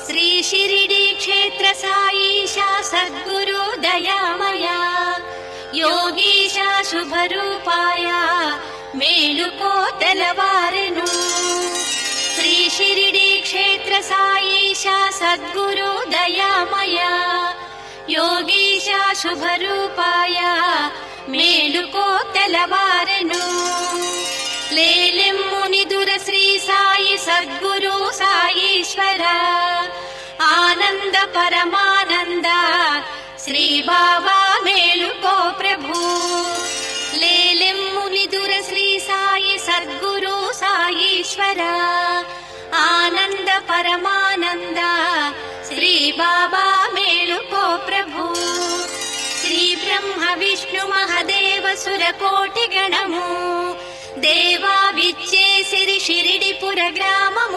శ్రీ షిరిడి క్షేత్ర సాయిషా సద్గురు దయామయా యోగీశా శుభరూపాయ మేలుకో తెలవారెను. శ్రీ షిరిడి క్షేత్ర సాయిషా సద్గురు దయామయా యోగీశా శుభరూపాయ మేలుకో తెలవారెను. లేలెమ్ముని దుర శ్రీ సాయి సద్గురు సాయీశ్వర ఆనంద పరమానంద శ్రీ బాబా మేలుకో ప్రభు. లేలెమ్ముని దుర శ్రీ సాయి సద్గురు సాయీశ్వర ఆనంద పరమానంద శ్రీ బాబా మేలుకో ప్రభు. శ్రీ బ్రహ్మ విష్ణు మహదేవ సురకోటి గణము దేవా విచ్చేసిరి షిరిడిపుర గ్రామము